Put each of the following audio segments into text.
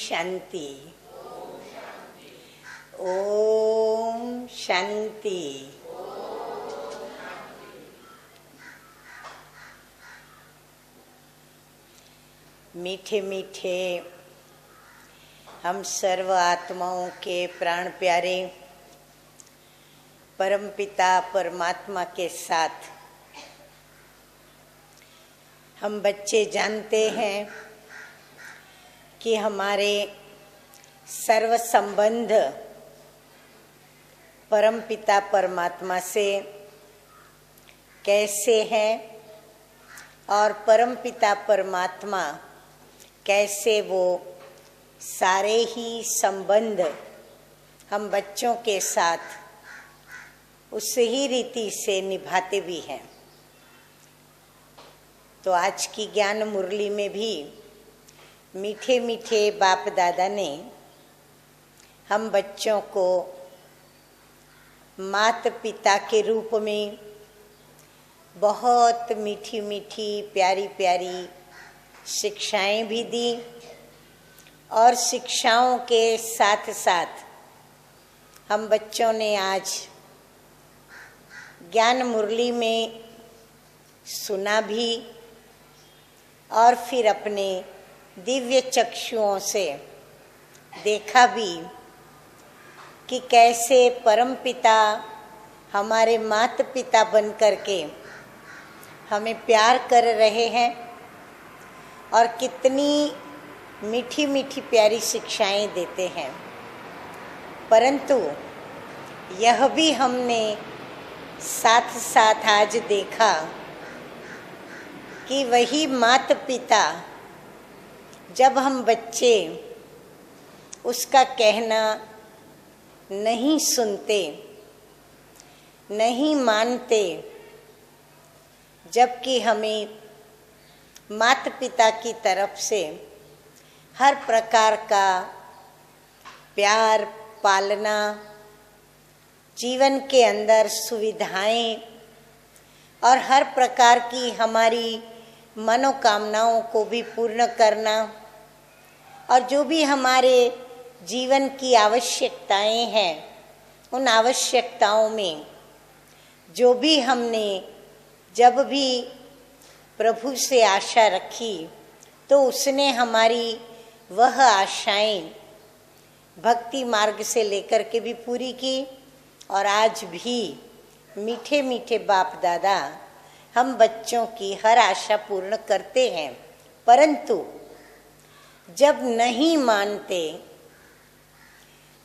शांति। ओम शांति। मीठे मीठे हम सर्व आत्माओं के प्राण प्यारे परमपिता परमात्मा के साथ हम बच्चे जानते हैं कि हमारे सर्व संबंध परमपिता परमात्मा से कैसे हैं और परमपिता परमात्मा कैसे वो सारे ही संबंध हम बच्चों के साथ उस ही रीति से निभाते भी हैं। तो आज की ज्ञान मुरली में भी मीठे मीठे बाप दादा ने हम बच्चों को माता पिता के रूप में बहुत मीठी मीठी प्यारी प्यारी शिक्षाएं भी दी और शिक्षाओं के साथ साथ हम बच्चों ने आज ज्ञान मुरली में सुना भी और फिर अपने दिव्य चक्षुओं से देखा भी कि कैसे परमपिता हमारे माता पिता बन करके हमें प्यार कर रहे हैं और कितनी मीठी मीठी प्यारी शिक्षाएं देते हैं। परंतु यह भी हमने साथ साथ आज देखा कि वही माता पिता जब हम बच्चे उसका कहना नहीं सुनते, नहीं मानते, जबकि हमें माता पिता की तरफ से हर प्रकार का प्यार पालना, जीवन के अंदर सुविधाएं और हर प्रकार की हमारी मनोकामनाओं को भी पूर्ण करना और जो भी हमारे जीवन की आवश्यकताएं हैं उन आवश्यकताओं में जो भी हमने जब भी प्रभु से आशा रखी तो उसने हमारी वह आशाएं भक्ति मार्ग से लेकर के भी पूरी की। और आज भी मीठे मीठे बाप दादा हम बच्चों की हर आशा पूर्ण करते हैं। परंतु जब नहीं मानते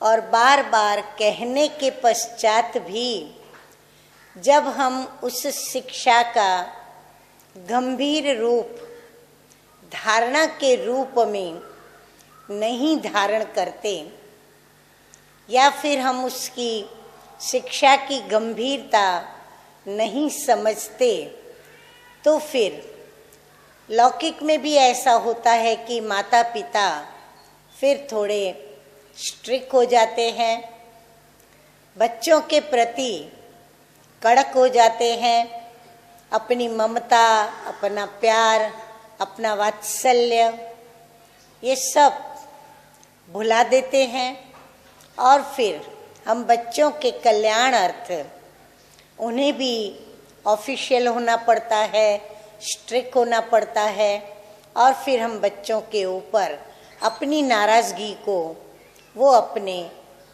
और बार बार कहने के पश्चात भी जब हम उस शिक्षा का गंभीर रूप धारणा के रूप में नहीं धारण करते या फिर हम उसकी शिक्षा की गंभीरता नहीं समझते तो फिर लौकिक में भी ऐसा होता है कि माता पिता फिर थोड़े स्ट्रिक्ट हो जाते हैं, बच्चों के प्रति कड़क हो जाते हैं, अपनी ममता, अपना प्यार, अपना वात्सल्य ये सब भुला देते हैं और फिर हम बच्चों के कल्याण अर्थ उन्हें भी ऑफिशियल होना पड़ता है, स्ट्रिक्ट होना पड़ता है और फिर हम बच्चों के ऊपर अपनी नाराज़गी को वो अपने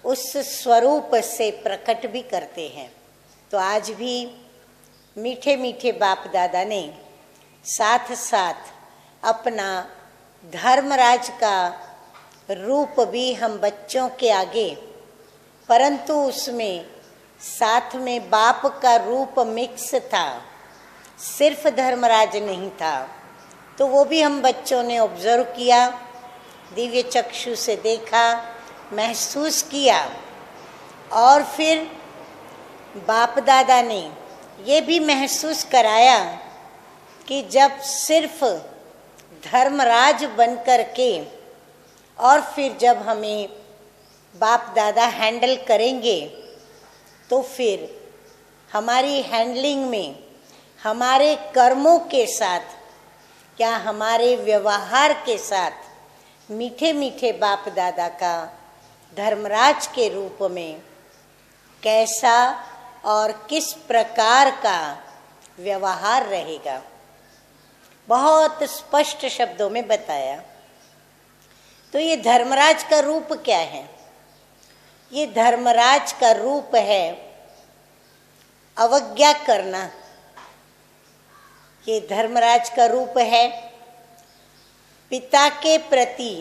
उस स्वरूप से प्रकट भी करते हैं। तो आज भी मीठे मीठे बाप दादा ने साथ साथ अपना धर्मराज का रूप भी हम बच्चों के आगे, परंतु उसमें साथ में बाप का रूप मिक्स था, सिर्फ धर्मराज नहीं था। तो वो भी हम बच्चों ने ऑब्जर्व किया, दिव्य चक्षु से देखा, महसूस किया और फिर बाप दादा ने ये भी महसूस कराया कि जब सिर्फ धर्मराज बन कर के और फिर जब हमें बाप दादा हैंडल करेंगे तो फिर हमारी हैंडलिंग में हमारे कर्मों के साथ क्या हमारे व्यवहार के साथ मीठे मीठे बाप दादा का धर्मराज के रूप में कैसा और किस प्रकार का व्यवहार रहेगा, बहुत स्पष्ट शब्दों में बताया। तो ये धर्मराज का रूप क्या है? ये धर्मराज का रूप है अवज्ञा करना। ये धर्मराज का रूप है पिता के प्रति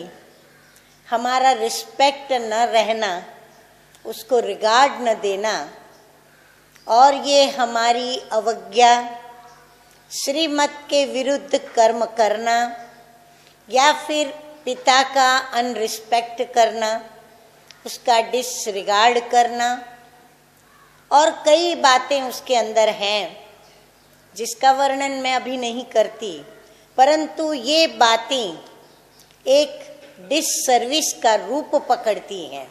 हमारा रिस्पेक्ट न रहना, उसको रिगार्ड न देना, और ये हमारी अवज्ञा, श्रीमत के विरुद्ध कर्म करना या फिर पिता का अनरिस्पेक्ट करना, उसका डिसरिगार्ड करना, और कई बातें उसके अंदर हैं जिसका वर्णन मैं अभी नहीं करती, परंतु ये बातें एक डिससर्विस का रूप पकड़ती हैं।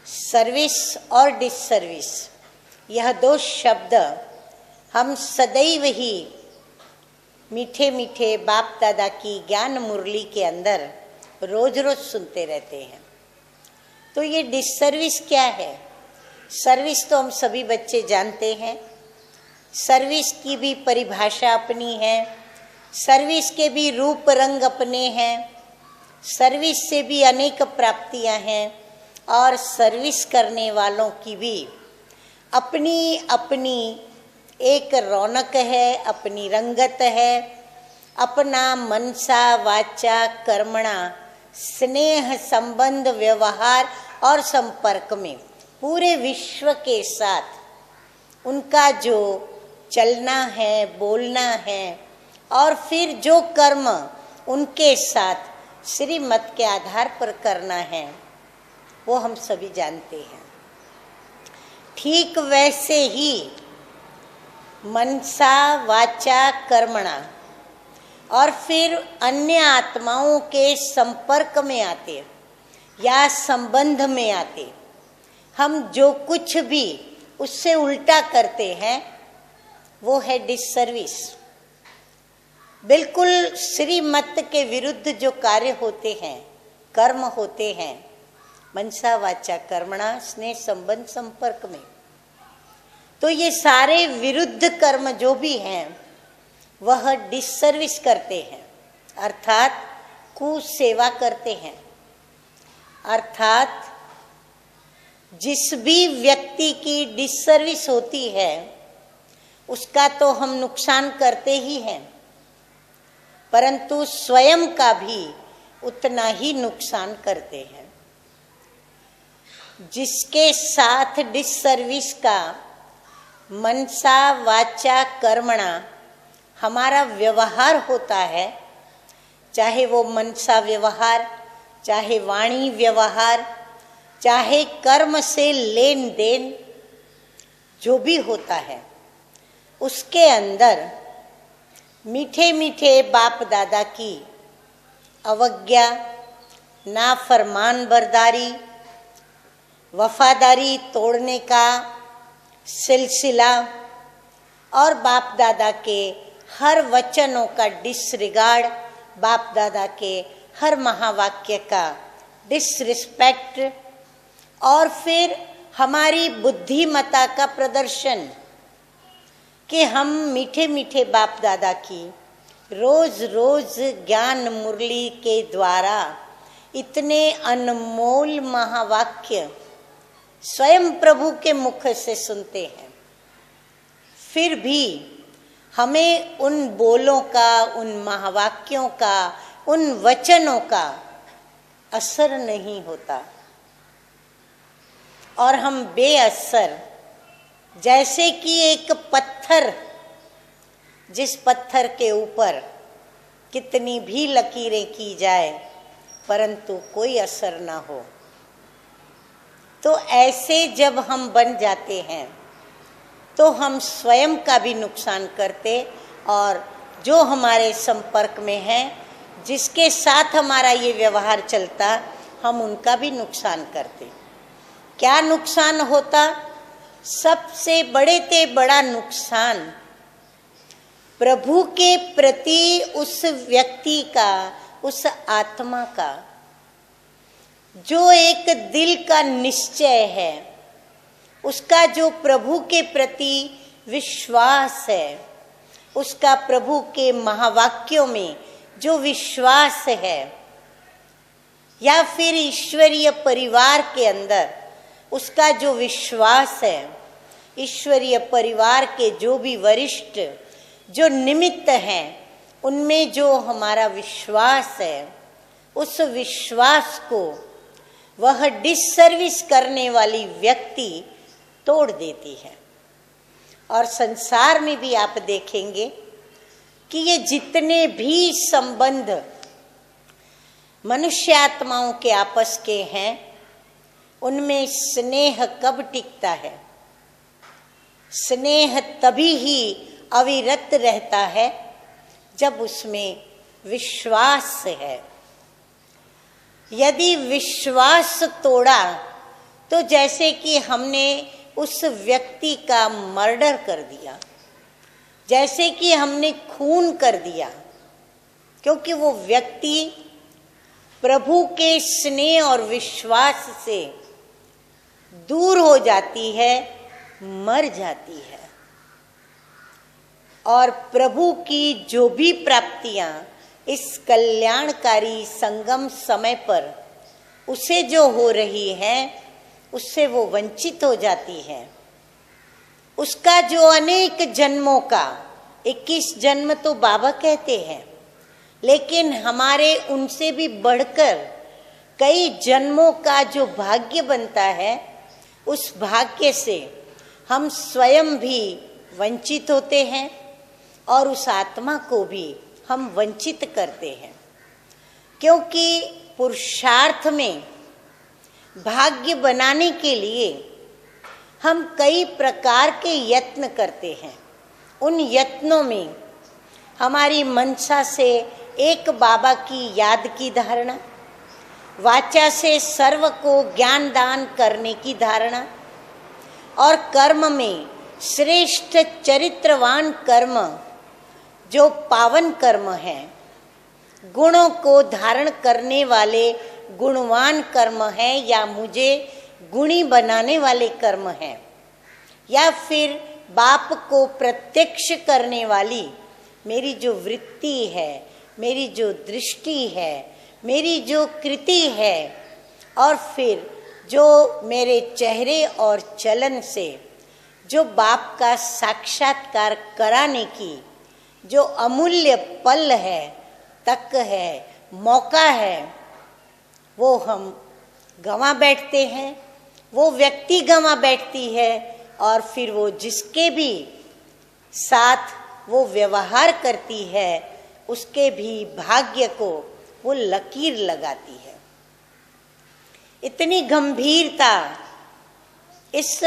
सर्विस और डिससर्विस, यह दो शब्द हम सदैव ही मीठे मीठे बाप दादा की ज्ञान मुरली के अंदर रोज रोज सुनते रहते हैं। तो ये डिससर्विस क्या है? सर्विस तो हम सभी बच्चे जानते हैं, सर्विस की भी परिभाषा अपनी है, सर्विस के भी रूप रंग अपने हैं, सर्विस से भी अनेक प्राप्तियां हैं, और सर्विस करने वालों की भी अपनी अपनी एक रौनक है, अपनी रंगत है, अपना मनसा वाचा कर्मणा स्नेह संबंध व्यवहार और संपर्क में पूरे विश्व के साथ उनका जो चलना है, बोलना है, और फिर जो कर्म उनके साथ श्रीमत के आधार पर करना है, वो हम सभी जानते हैं। ठीक वैसे ही मनसा वाचा कर्मणा और फिर अन्य आत्माओं के संपर्क में आते या संबंध में आते हम जो कुछ भी उससे उल्टा करते हैं, वो है डिससर्विस। बिल्कुल श्रीमत के विरुद्ध जो कार्य होते हैं, कर्म होते हैं, मनसा वाचा कर्मणा स्नेह संबंध संपर्क में, तो ये सारे विरुद्ध कर्म जो भी हैं वह डिससर्विस करते हैं, अर्थात कुसेवा करते हैं। अर्थात जिस भी व्यक्ति की डिससर्विस होती है उसका तो हम नुकसान करते ही हैं, परंतु स्वयं का भी उतना ही नुकसान करते हैं। जिसके साथ डिससर्विस का मनसा वाचा कर्मणा हमारा व्यवहार होता है, चाहे वो मनसा व्यवहार, चाहे वाणी व्यवहार, चाहे कर्म से लेन देन जो भी होता है, उसके अंदर मीठे मीठे बाप दादा की अवज्ञा, नाफरमान बरदारी, वफादारी तोड़ने का सिलसिला और बाप दादा के हर वचनों का डिसरिगार्ड, बाप दादा के हर महावाक्य का डिसरिस्पेक्ट, और फिर हमारी बुद्धिमता का प्रदर्शन कि हम मीठे मीठे बाप दादा की रोज रोज ज्ञान मुरली के द्वारा इतने अनमोल महावाक्य स्वयं प्रभु के मुख से सुनते हैं, फिर भी हमें उन बोलों का, उन महावाक्यों का, उन वचनों का असर नहीं होता, और हम बेअसर जैसे कि एक पत्थर, जिस पत्थर के ऊपर कितनी भी लकीरें की जाए परंतु कोई असर ना हो, तो ऐसे जब हम बन जाते हैं तो हम स्वयं का भी नुकसान करते, और जो हमारे संपर्क में है, जिसके साथ हमारा ये व्यवहार चलता, हम उनका भी नुकसान करते। क्या नुकसान होता? सबसे बड़े ते बड़ा नुकसान प्रभु के प्रति उस व्यक्ति का उस आत्मा का जो एक दिल का निश्चय है, उसका जो प्रभु के प्रति विश्वास है, उसका प्रभु के महावाक्यों में जो विश्वास है, या फिर ईश्वरीय परिवार के अंदर उसका जो विश्वास है, ईश्वरीय परिवार के जो भी वरिष्ठ जो निमित्त हैं उनमें जो हमारा विश्वास है, उस विश्वास को वह डिससर्विस करने वाली व्यक्ति तोड़ देती है। और संसार में भी आप देखेंगे कि ये जितने भी संबंध मनुष्य आत्माओं के आपस के हैं, उनमें स्नेह कब टिकता है? स्नेह तभी ही अविरत रहता है जब उसमें विश्वास है। यदि विश्वास तोड़ा तो जैसे कि हमने उस व्यक्ति का मर्डर कर दिया, जैसे कि हमने खून कर दिया, क्योंकि वो व्यक्ति प्रभु के स्नेह और विश्वास से दूर हो जाती है, मर जाती है। और प्रभु की जो भी प्राप्तियां इस कल्याणकारी संगम समय पर उसे जो हो रही है, उससे वो वंचित हो जाती है। उसका जो अनेक जन्मों का 21 जन्म तो बाबा कहते हैं, लेकिन हमारे उनसे भी बढ़कर कई जन्मों का जो भाग्य बनता है, उस भाग्य से हम स्वयं भी वंचित होते हैं और उस आत्मा को भी हम वंचित करते हैं। क्योंकि पुरुषार्थ में भाग्य बनाने के लिए हम कई प्रकार के यत्न करते हैं। उन यत्नों में हमारी मनसा से एक बाबा की याद की धारणा, वाचा से सर्व को ज्ञान दान करने की धारणा, और कर्म में श्रेष्ठ चरित्रवान कर्म जो पावन कर्म है, गुणों को धारण करने वाले गुणवान कर्म है, या मुझे गुणी बनाने वाले कर्म है, या फिर बाप को प्रत्यक्ष करने वाली मेरी जो वृत्ति है, मेरी जो दृष्टि है, मेरी जो कृति है, और फिर जो मेरे चेहरे और चलन से जो बाप का साक्षात्कार कराने की जो अमूल्य पल है, तक है, मौका है, वो हम गंवा बैठते हैं, वो व्यक्ति गंवा बैठती है, और फिर वो जिसके भी साथ वो व्यवहार करती है उसके भी भाग्य को वो लकीर लगाती है। इतनी गंभीरता इस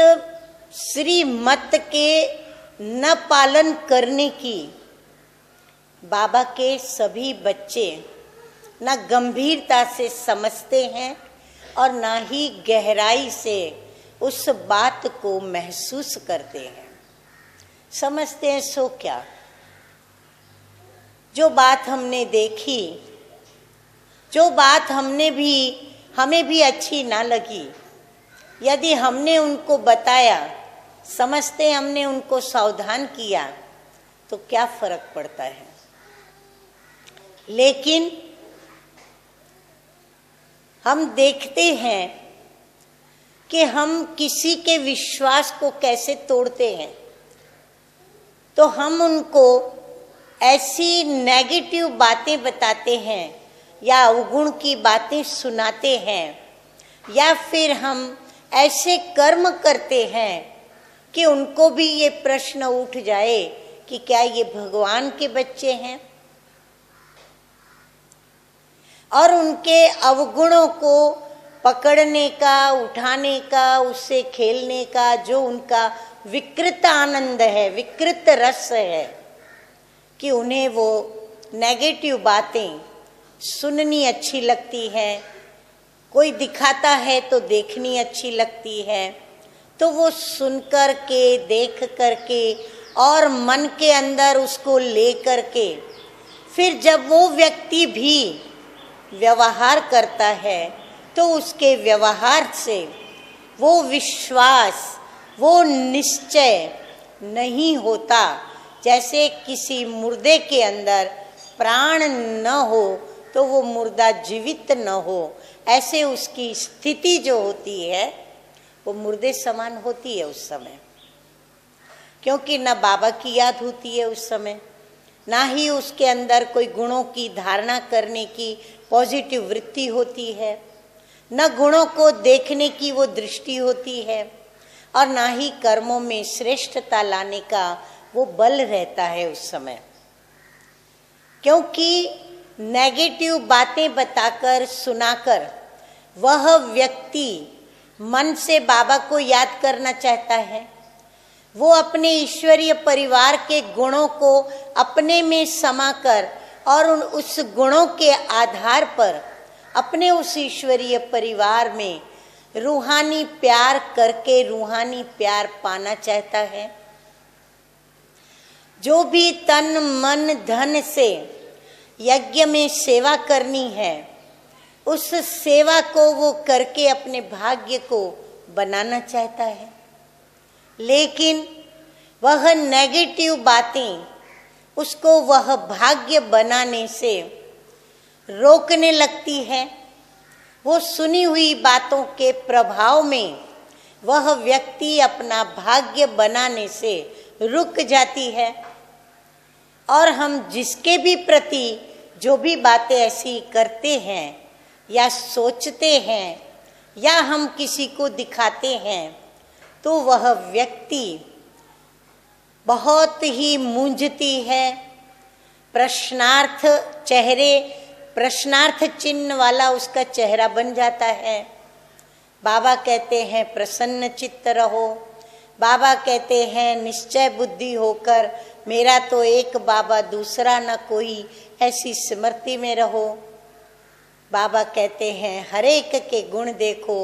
श्रीमत के न पालन करने की बाबा के सभी बच्चे न गंभीरता से समझते हैं और न ही गहराई से उस बात को महसूस करते हैं। समझते हैं सो क्या? जो बात हमने देखी, जो बात हमें भी अच्छी ना लगी, यदि हमने उनको बताया, समझते हमने उनको सावधान किया, तो क्या फर्क पड़ता है। लेकिन हम देखते हैं कि हम किसी के विश्वास को कैसे तोड़ते हैं। तो हम उनको ऐसी नेगेटिव बातें बताते हैं या अवगुण की बातें सुनाते हैं, या फिर हम ऐसे कर्म करते हैं कि उनको भी ये प्रश्न उठ जाए कि क्या ये भगवान के बच्चे हैं। और उनके अवगुणों को पकड़ने का, उठाने का, उससे खेलने का जो उनका विकृत आनंद है, विकृत रस है, कि उन्हें वो नेगेटिव बातें सुननी अच्छी लगती है, कोई दिखाता है तो देखनी अच्छी लगती है, तो वो सुन कर के, देख कर के और मन के अंदर उसको ले कर के, फिर जब वो व्यक्ति भी व्यवहार करता है तो उसके व्यवहार से वो विश्वास, वो निश्चय नहीं होता। जैसे किसी मुर्दे के अंदर प्राण न हो तो वो मुर्दा जीवित न हो, ऐसे उसकी स्थिति जो होती है वो मुर्दे समान होती है उस समय। क्योंकि न बाबा की याद होती है उस समय, ना ही उसके अंदर कोई गुणों की धारणा करने की पॉजिटिव वृत्ति होती है, न गुणों को देखने की वो दृष्टि होती है, और ना ही कर्मों में श्रेष्ठता लाने का वो बल रहता है उस समय। क्योंकि नेगेटिव बातें बताकर सुनाकर वह व्यक्ति मन से बाबा को याद करना चाहता है। वो अपने ईश्वरीय परिवार के गुणों को अपने में समाकर और उस गुणों के आधार पर अपने उस ईश्वरीय परिवार में रूहानी प्यार करके रूहानी प्यार पाना चाहता है। जो भी तन मन धन से यज्ञ में सेवा करनी है, उस सेवा को वो करके अपने भाग्य को बनाना चाहता है। लेकिन वह नेगेटिव बातें उसको वह भाग्य बनाने से रोकने लगती है। वो सुनी हुई बातों के प्रभाव में वह व्यक्ति अपना भाग्य बनाने से रुक जाती है। और हम जिसके भी प्रति जो भी बातें ऐसी करते हैं या सोचते हैं या हम किसी को दिखाते हैं, तो वह व्यक्ति बहुत ही मूंझती है। प्रश्नार्थ चिन्ह वाला उसका चेहरा बन जाता है। बाबा कहते हैं प्रसन्न चित्त रहो, बाबा कहते हैं निश्चय बुद्धि होकर मेरा तो एक बाबा दूसरा न कोई, ऐसी स्मृति में रहो। बाबा कहते हैं हर एक के गुण देखो,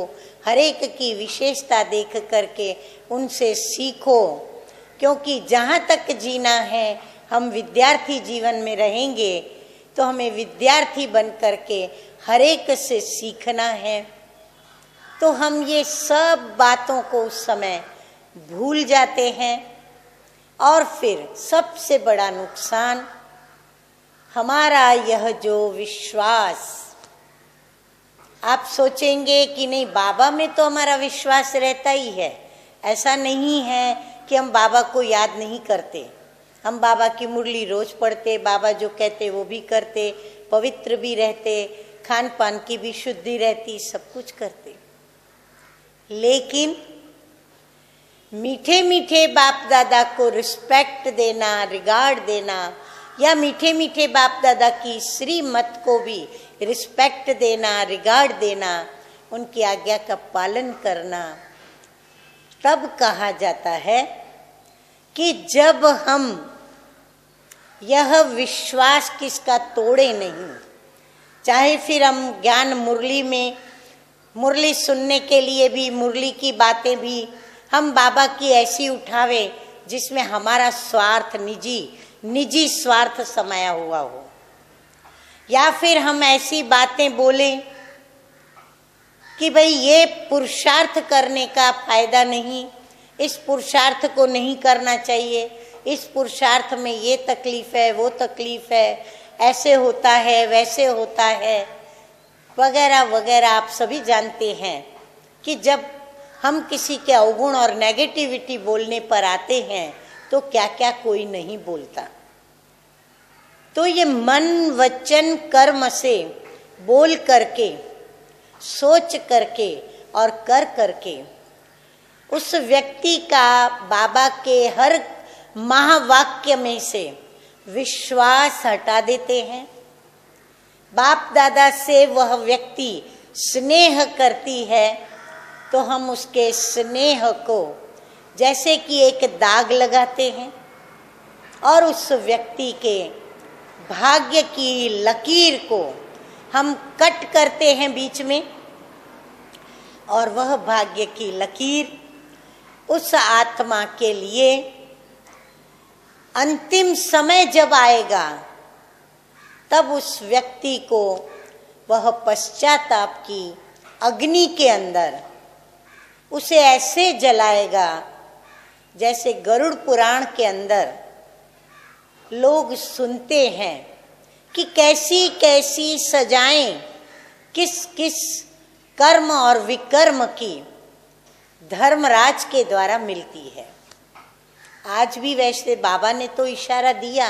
हर एक की विशेषता देख करके उनसे सीखो। क्योंकि जहाँ तक जीना है, हम विद्यार्थी जीवन में रहेंगे तो हमें विद्यार्थी बन करके हर एक से सीखना है। तो हम ये सब बातों को उस समय भूल जाते हैं। और फिर सबसे बड़ा नुकसान हमारा यह जो विश्वास, आप सोचेंगे कि नहीं बाबा में तो हमारा विश्वास रहता ही है। ऐसा नहीं है कि हम बाबा को याद नहीं करते, हम बाबा की मुरली रोज पढ़ते, बाबा जो कहते वो भी करते, पवित्र भी रहते, खान पान की भी शुद्धि रहती, सब कुछ करते। लेकिन मीठे मीठे बाप दादा को रिस्पेक्ट देना, रिगार्ड देना, या मीठे मीठे बाप दादा की श्रीमत को भी रिस्पेक्ट देना, रिगार्ड देना, उनकी आज्ञा का पालन करना, तब कहा जाता है कि जब हम यह विश्वास किसका तोड़े नहीं। चाहे फिर हम ज्ञान मुरली में मुरली सुनने के लिए भी, मुरली की बातें भी हम बाबा की ऐसी उठावे जिसमें हमारा स्वार्थ, निजी स्वार्थ समाया हुआ हो, या फिर हम ऐसी बातें बोलें कि भाई ये पुरुषार्थ करने का फायदा नहीं, इस पुरुषार्थ को नहीं करना चाहिए, इस पुरुषार्थ में ये तकलीफ है, वो तकलीफ है, ऐसे होता है, वैसे होता है, वगैरह वगैरह। आप सभी जानते हैं कि जब हम किसी के अवगुण और नेगेटिविटी बोलने पर आते हैं तो क्या क्या कोई नहीं बोलता। तो ये मन वचन कर्म से बोल करके, सोच करके और कर करके उस व्यक्ति का बाबा के हर महावाक्य में से विश्वास हटा देते हैं। बाप दादा से वह व्यक्ति स्नेह करती है तो हम उसके स्नेह को जैसे कि एक दाग लगाते हैं और उस व्यक्ति के भाग्य की लकीर को हम कट करते हैं बीच में, और वह भाग्य की लकीर उस आत्मा के लिए अंतिम समय जब आएगा तब उस व्यक्ति को वह पश्चाताप की अग्नि के अंदर उसे ऐसे जलाएगा जैसे गरुड़ पुराण के अंदर लोग सुनते हैं कि कैसी कैसी सजाएं किस किस कर्म और विकर्म की धर्मराज के द्वारा मिलती है। आज भी वैसे बाबा ने तो इशारा दिया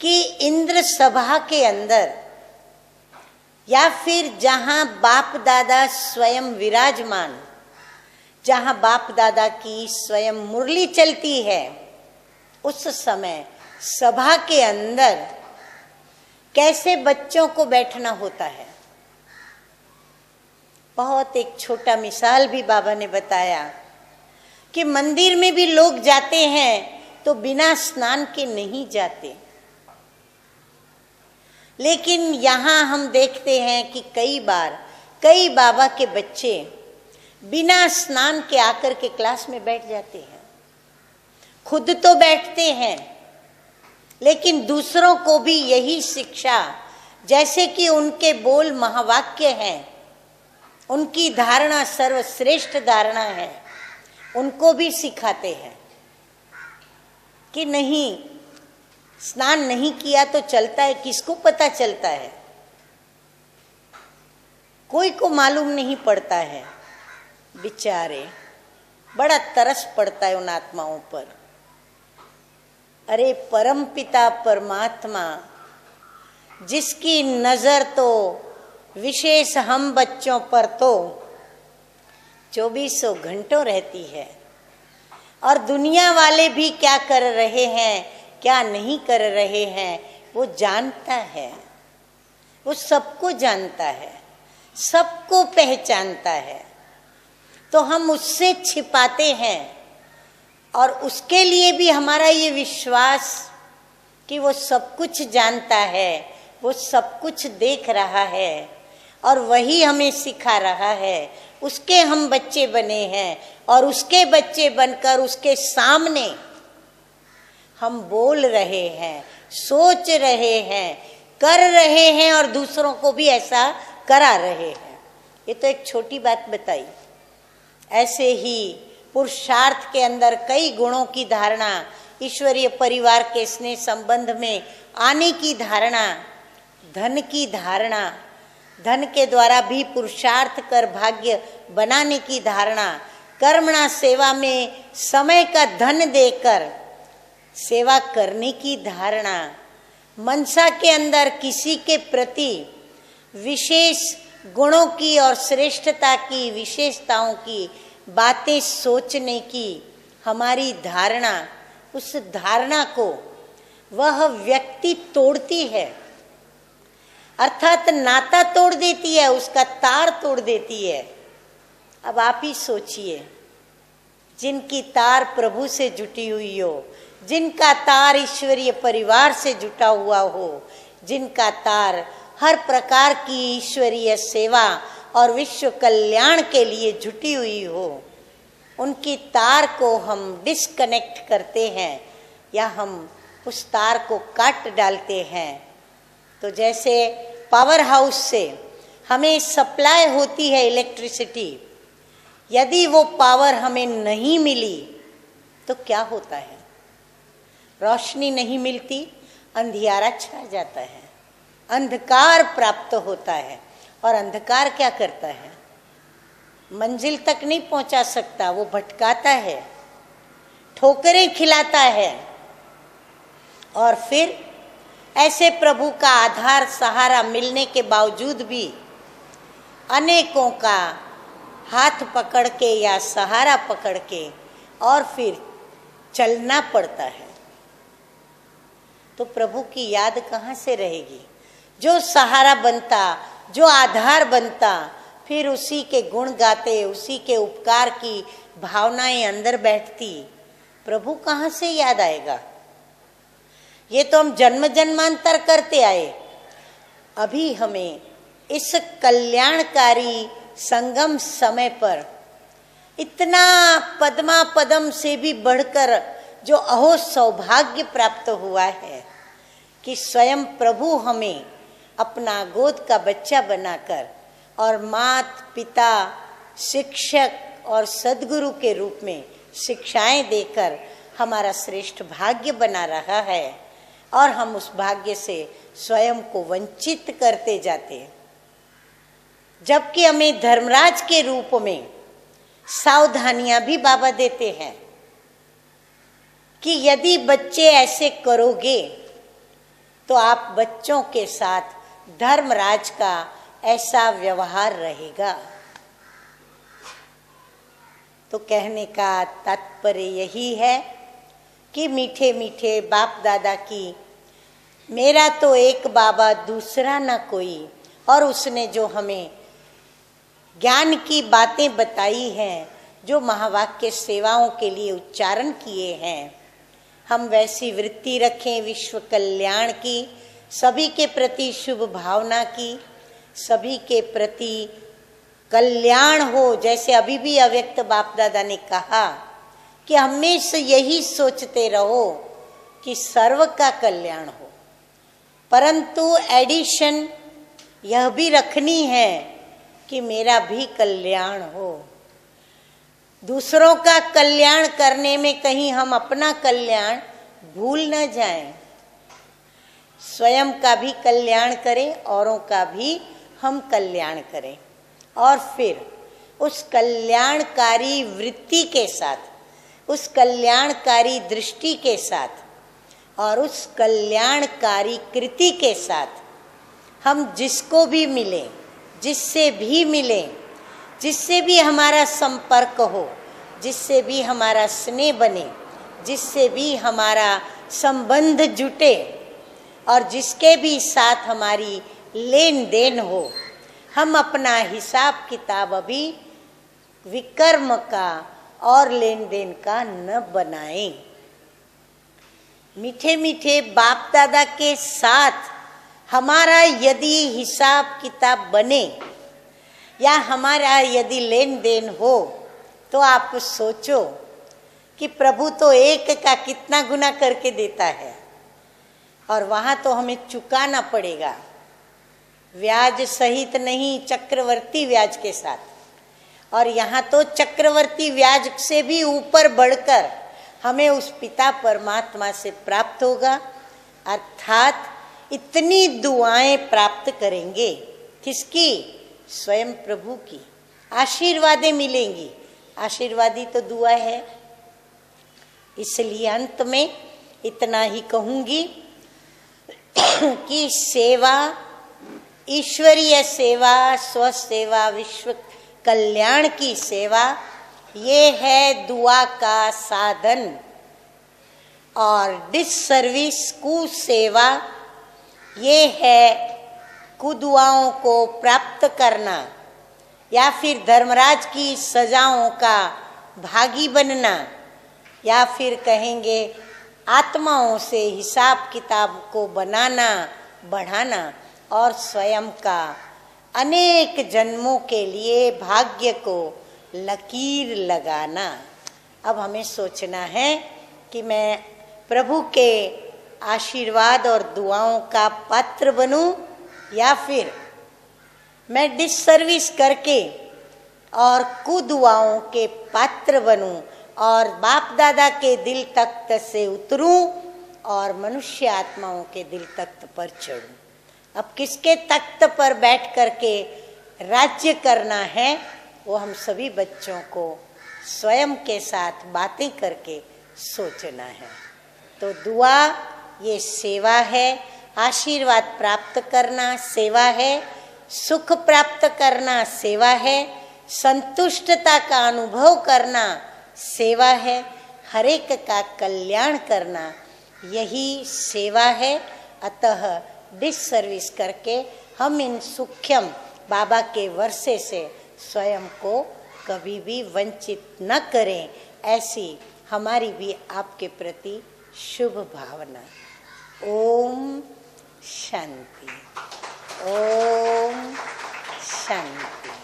कि इंद्र सभा के अंदर या फिर जहां बाप दादा स्वयं विराजमान, जहां बाप दादा की स्वयं मुरली चलती है, उस समय सभा के अंदर कैसे बच्चों को बैठना होता है। बहुत एक छोटा मिसाल भी बाबा ने बताया कि मंदिर में भी लोग जाते हैं तो बिना स्नान के नहीं जाते, लेकिन यहाँ हम देखते हैं कि कई बार कई बाबा के बच्चे बिना स्नान के आकर के क्लास में बैठ जाते हैं। खुद तो बैठते हैं लेकिन दूसरों को भी यही शिक्षा, जैसे कि उनके बोल महावाक्य हैं, उनकी धारणा सर्वश्रेष्ठ धारणा है, उनको भी सिखाते हैं कि नहीं, स्नान नहीं किया तो चलता है। किसको पता चलता है? कोई को मालूम नहीं पड़ता है। बेचारे, बड़ा तरस पड़ता है उन आत्माओं पर। अरे परम पिता परमात्मा, जिसकी नजर तो विशेष हम बच्चों पर तो 2400 घंटों रहती है, और दुनिया वाले भी क्या कर रहे हैं क्या नहीं कर रहे हैं वो जानता है। वो सबको जानता है, सबको पहचानता है, तो हम उससे छिपाते हैं। और उसके लिए भी हमारा ये विश्वास कि वो सब कुछ जानता है, वो सब कुछ देख रहा है और वही हमें सिखा रहा है। उसके हम बच्चे बने हैं और उसके बच्चे बनकर उसके सामने हम बोल रहे हैं, सोच रहे हैं, कर रहे हैं और दूसरों को भी ऐसा करा रहे हैं। ये तो एक छोटी बात बताई। ऐसे ही पुरुषार्थ के अंदर कई गुणों की धारणा, ईश्वरीय परिवार के स्नेह संबंध में आने की धारणा, धन की धारणा, धन के द्वारा भी पुरुषार्थ कर भाग्य बनाने की धारणा, कर्मणा सेवा में समय का धन देकर सेवा करने की धारणा, मनसा के अंदर किसी के प्रति विशेष गुणों की और श्रेष्ठता की, विशेषताओं की बातें सोचने की हमारी धारणा, उस धारणा को वह व्यक्ति तोड़ती है, अर्थात नाता तोड़ देती है, उसका तार तोड़ देती है। अब आप ही सोचिए, जिनकी तार प्रभु से जुटी हुई हो, जिनका तार ईश्वरीय परिवार से जुटा हुआ हो, जिनका तार हर प्रकार की ईश्वरीय सेवा और विश्व कल्याण के लिए जुटी हुई हो, उनकी तार को हम डिस्कनेक्ट करते हैं या हम उस तार को काट डालते हैं, तो जैसे पावर हाउस से हमें सप्लाई होती है इलेक्ट्रिसिटी, यदि वो पावर हमें नहीं मिली तो क्या होता है? रोशनी नहीं मिलती, अंधियारा छा जाता है, अंधकार प्राप्त होता है। और अंधकार क्या करता है? मंजिल तक नहीं पहुंचा सकता, वो भटकाता है, ठोकरें खिलाता है। और फिर ऐसे प्रभु का आधार सहारा मिलने के बावजूद भी अनेकों का हाथ पकड़ के या सहारा पकड़ के और फिर चलना पड़ता है, तो प्रभु की याद कहाँ से रहेगी? जो सहारा बनता, जो आधार बनता, फिर उसी के गुण गाते, उसी के उपकार की भावनाएं अंदर बैठती, प्रभु कहाँ से याद आएगा? ये तो हम जन्म जन्मांतर करते आए। अभी हमें इस कल्याणकारी संगम समय पर इतना पद्मा पदम से भी बढ़कर जो अहो सौभाग्य प्राप्त हुआ है कि स्वयं प्रभु हमें अपना गोद का बच्चा बनाकर और माता पिता शिक्षक और सद्गुरु के रूप में शिक्षाएं देकर हमारा श्रेष्ठ भाग्य बना रहा है और हम उस भाग्य से स्वयं को वंचित करते जाते हैं। जबकि हमें धर्मराज के रूप में सावधानियां भी बाबा देते हैं कि यदि बच्चे ऐसे करोगे तो आप बच्चों के साथ धर्मराज का ऐसा व्यवहार रहेगा। तो कहने का तात्पर्य यही है कि मीठे मीठे बाप दादा की मेरा तो एक बाबा दूसरा ना कोई, और उसने जो हमें ज्ञान की बातें बताई हैं, जो महावाक्य सेवाओं के लिए उच्चारण किए हैं, हम वैसी वृत्ति रखें विश्व कल्याण की, सभी के प्रति शुभ भावना की, सभी के प्रति कल्याण हो। जैसे अभी भी अव्यक्त बाप दादा ने कहा कि हमेशा यही सोचते रहो कि सर्व का कल्याण हो, परंतु एडिशन यह भी रखनी है कि मेरा भी कल्याण हो। दूसरों का कल्याण करने में कहीं हम अपना कल्याण भूल न जाएं, स्वयं का भी कल्याण करें, औरों का भी हम कल्याण करें, और फिर उस कल्याणकारी वृत्ति के साथ, उस कल्याणकारी दृष्टि के साथ और उस कल्याणकारी कृति के साथ हम जिसको भी मिलें, जिससे भी मिलें, जिससे भी हमारा संपर्क हो, जिससे भी हमारा स्नेह बने, जिससे भी हमारा संबंध जुटे और जिसके भी साथ हमारी लेन देन हो, हम अपना हिसाब किताब अभी विकर्म का और लेन देन का न बनाएं। मीठे मीठे बाप दादा के साथ हमारा यदि हिसाब किताब बने या हमारा यदि लेन देन हो, तो आप सोचो कि प्रभु तो एक का कितना गुना करके देता है, और वहाँ तो हमें चुकाना पड़ेगा, ब्याज सहित नहीं, चक्रवर्ती ब्याज के साथ। और यहाँ तो चक्रवर्ती ब्याज से भी ऊपर बढ़कर हमें उस पिता परमात्मा से प्राप्त होगा, अर्थात इतनी दुआएं प्राप्त करेंगे। किसकी? स्वयं प्रभु की आशीर्वादें मिलेंगी। आशीर्वादी तो दुआ है। इसलिए अंत में इतना ही कहूंगी कि सेवा, ईश्वरीय सेवा, स्वसेवा, विश्व कल्याण की सेवा, ये है दुआ का साधन, और डिससर्विस कुसेवा ये है कुदुआओं को प्राप्त करना या फिर धर्मराज की सजाओं का भागी बनना, या फिर कहेंगे आत्माओं से हिसाब किताब को बनाना, बढ़ाना और स्वयं का अनेक जन्मों के लिए भाग्य को लकीर लगाना। अब हमें सोचना है कि मैं प्रभु के आशीर्वाद और दुआओं का पात्र बनूं, या फिर मैं डिससर्विस करके और कुदुआओं के पात्र बनूं और बाप दादा के दिल तख्त से उतरूं और मनुष्य आत्माओं के दिल तख्त पर चढ़ूं। अब किसके तख्त पर बैठ करके राज्य करना है, वो हम सभी बच्चों को स्वयं के साथ बातें करके सोचना है। तो दुआ ये सेवा है, आशीर्वाद प्राप्त करना सेवा है, सुख प्राप्त करना सेवा है, संतुष्टता का अनुभव करना सेवा है, हरेक का कल्याण करना यही सेवा है। अतः डिससर्विस करके हम इन सूक्ष्म बाबा के वर्षे से स्वयं को कभी भी वंचित न करें, ऐसी हमारी भी आपके प्रति शुभ भावना। ओम शांति, ओम शांति।